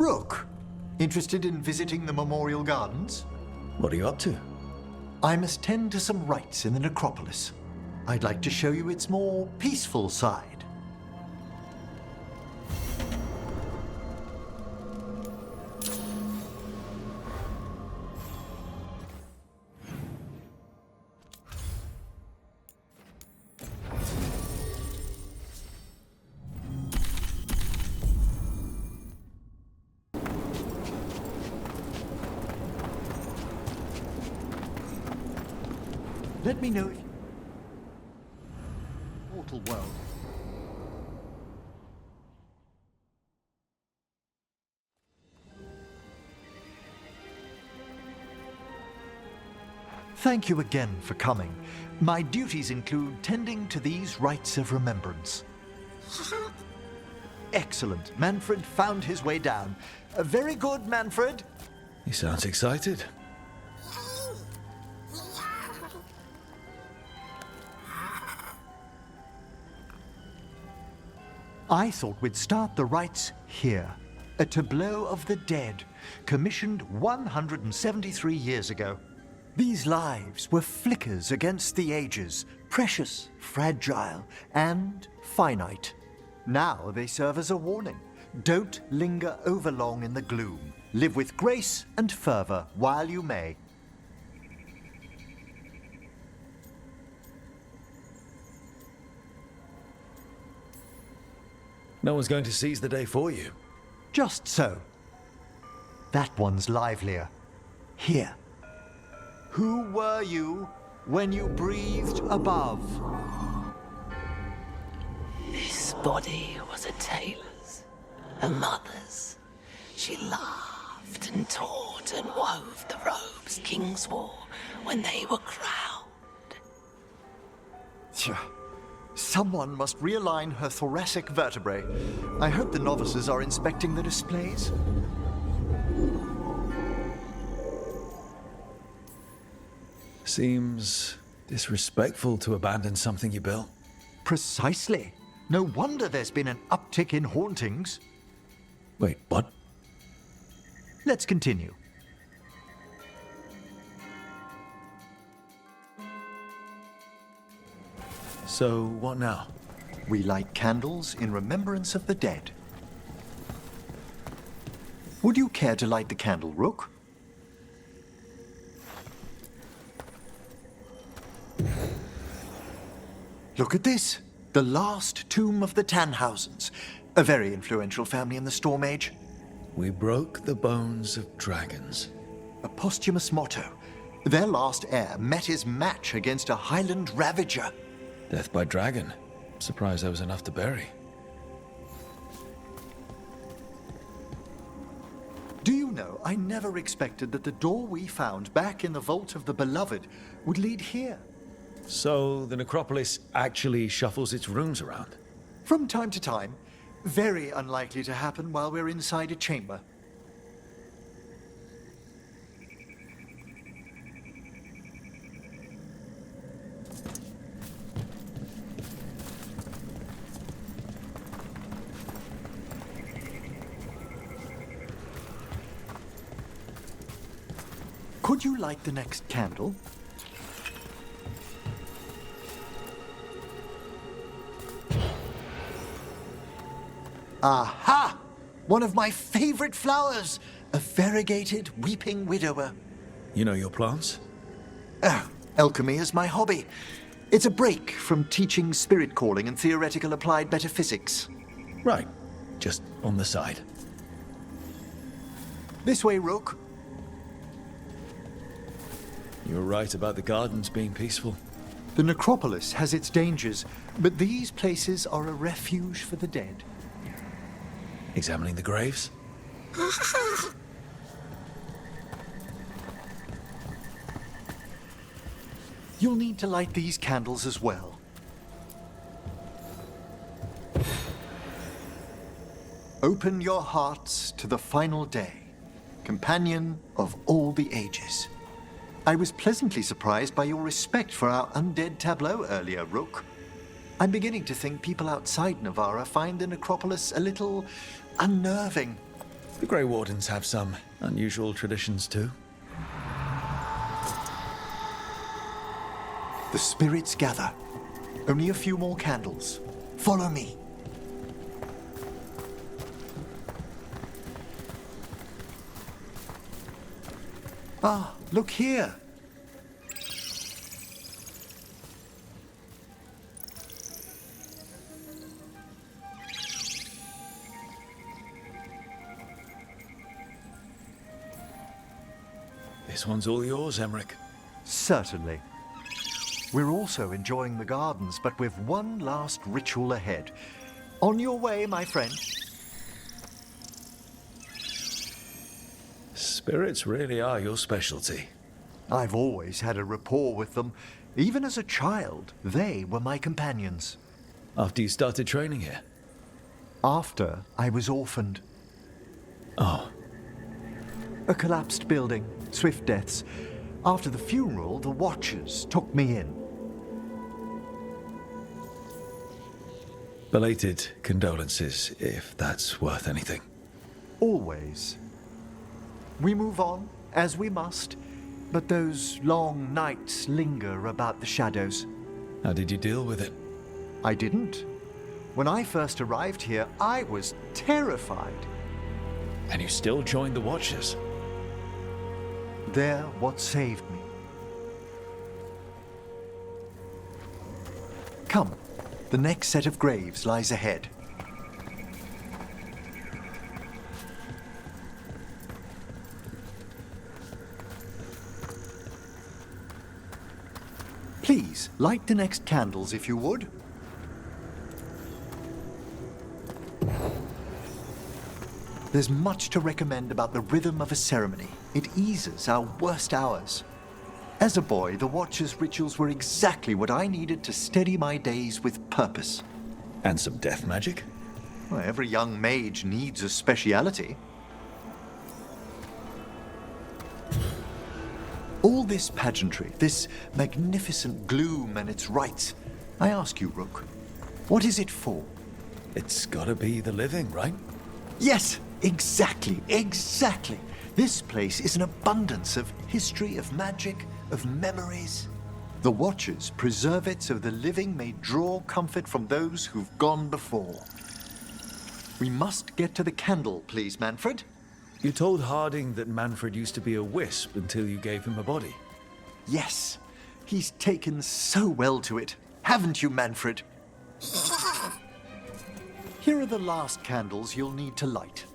Rook, interested in visiting the Memorial Gardens? What are you up to? I must tend to some rites in the necropolis. I'd like to show you its more peaceful side. Let me know if... Mortal world. Thank you again for coming. My duties include tending to these rites of remembrance. Excellent. Manfred found his way down. Very good, Manfred. He sounds excited. I thought we'd start the rites here. A tableau of the dead, commissioned 173 years ago. These lives were flickers against the ages, precious, fragile, and finite. Now they serve as a warning. Don't linger overlong in the gloom. Live with grace and fervor while you may. No one's going to seize the day for you. Just so. That one's livelier. Here. Who were you when you breathed above? This body was a tailor's, a mother's. She laughed and taught and wove the robes kings wore when they were crowned. Tja. Someone must realign her thoracic vertebrae. I hope the novices are inspecting the displays. Seems disrespectful to abandon something you built. Precisely. No wonder there's been an uptick in hauntings. Wait, what? Let's continue. So, what now? We light candles in remembrance of the dead. Would you care to light the candle, Rook? Look at this. The last tomb of the Tannhausens. A very influential family in the Storm Age. We broke the bones of dragons. A posthumous motto. Their last heir met his match against a Highland Ravager. Death by dragon. Surprised there was enough to bury. Do you know, I never expected that the door we found back in the Vault of the Beloved would lead here. So, the necropolis actually shuffles its rooms around? From time to time. Very unlikely to happen while we're inside a chamber. Could you light the next candle? Aha! One of my favorite flowers! A variegated weeping widower. You know your plants? Alchemy is my hobby. It's a break from teaching spirit calling and theoretical applied metaphysics. Right. Just on the side. This way, Rook. You're right about the gardens being peaceful. The necropolis has its dangers, but these places are a refuge for the dead. Examining the graves? You'll need to light these candles as well. Open your hearts to the final day, companion of all the ages. I was pleasantly surprised by your respect for our undead tableau earlier, Rook. I'm beginning to think people outside Navarra find the necropolis a little unnerving. The Grey Wardens have some unusual traditions too. The spirits gather. Only a few more candles. Follow me. Ah, look here. This one's all yours, Emmerich. Certainly. We're also enjoying the gardens, but with one last ritual ahead. On your way, my friend. Spirits really are your specialty. I've always had a rapport with them. Even as a child, they were my companions. After you started training here? After I was orphaned. Oh, A collapsed building, swift deaths. After the funeral, the Watchers took me in. belated condolences, if that's worth anything. Always. We move on, as we must, but those long nights linger about the shadows. How did you deal with it? I didn't. When I first arrived here, I was terrified. And you still joined the Watchers? They're what saved me. Come, the next set of graves lies ahead. Please, light the next candles if you would. There's much to recommend about the rhythm of a ceremony. It eases our worst hours. As a boy, the Watcher's rituals were exactly what I needed to steady my days with purpose. And some death magic? Well, every young mage needs a speciality. All this pageantry, this magnificent gloom and its rites, I ask you, Rook, what is it for? It's gotta be the living, right? Yes, exactly. This place is an abundance of history, of magic, of memories. The Watchers preserve it so the living may draw comfort from those who've gone before. We must get to the candle, please, Manfred. You told Harding that Manfred used to be a wisp until you gave him a body. Yes, he's taken so well to it. Haven't you, Manfred? Here are the last candles you'll need to light.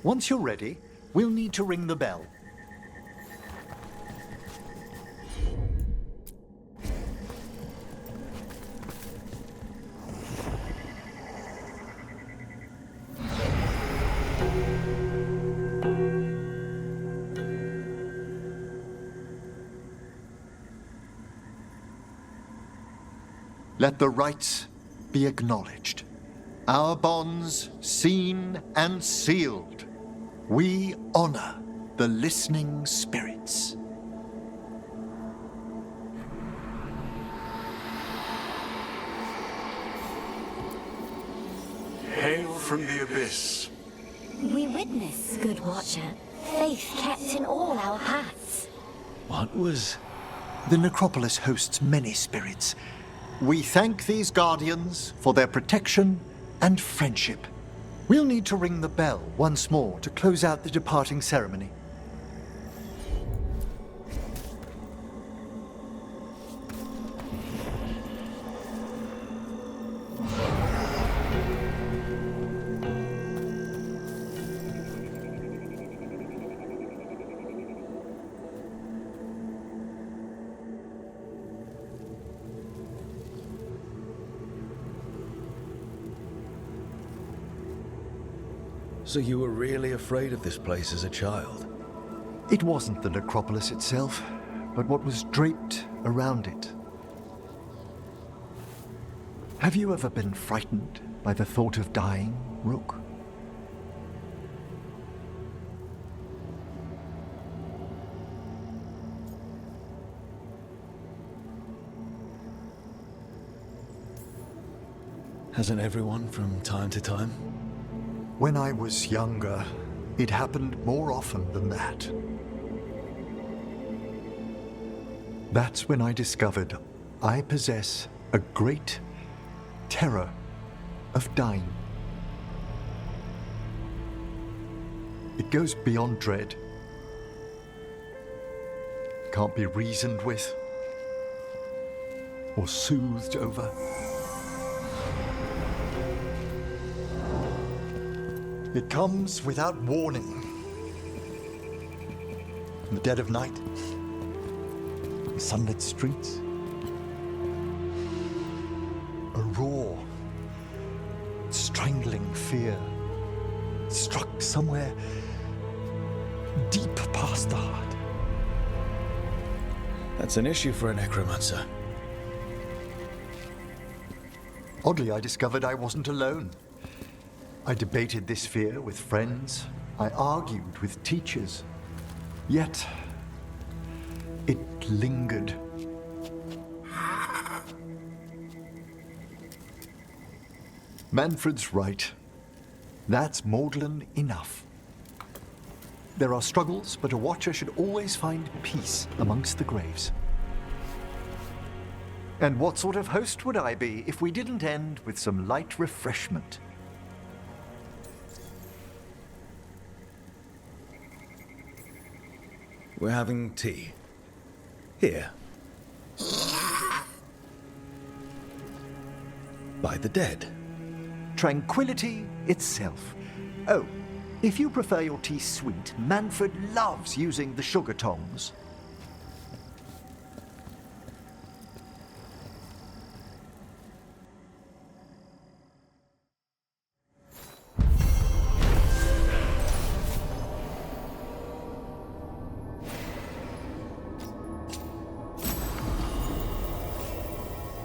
Once you're ready, we'll need to ring the bell. Let the rites be acknowledged. Our bonds seen and sealed. We honor the listening spirits. Hail from the abyss. We witness, good Watcher, faith kept in all our paths. What was... The necropolis hosts many spirits. We thank these guardians for their protection and friendship. We'll need to ring the bell once more to close out the departing ceremony. So you were really afraid of this place as a child? It wasn't the necropolis itself, but what was draped around it. Have you ever been frightened by the thought of dying, Rook? Hasn't everyone from time to time? When I was younger, it happened more often than that. That's when I discovered I possess a great terror of dying. It goes beyond dread. Can't be reasoned with or soothed over. It comes without warning. In the dead of night, in sunlit streets, a raw, strangling fear struck somewhere deep past the heart. That's an issue for a necromancer. Oddly, I discovered I wasn't alone. I debated this fear with friends. I argued with teachers. Yet, it lingered. Manfred's right. That's maudlin enough. There are struggles, but a watcher should always find peace amongst the graves. And what sort of host would I be if we didn't end with some light refreshment? We're having tea. Here. By the dead. Tranquility itself. Oh, if you prefer your tea sweet, Manfred loves using the sugar tongs.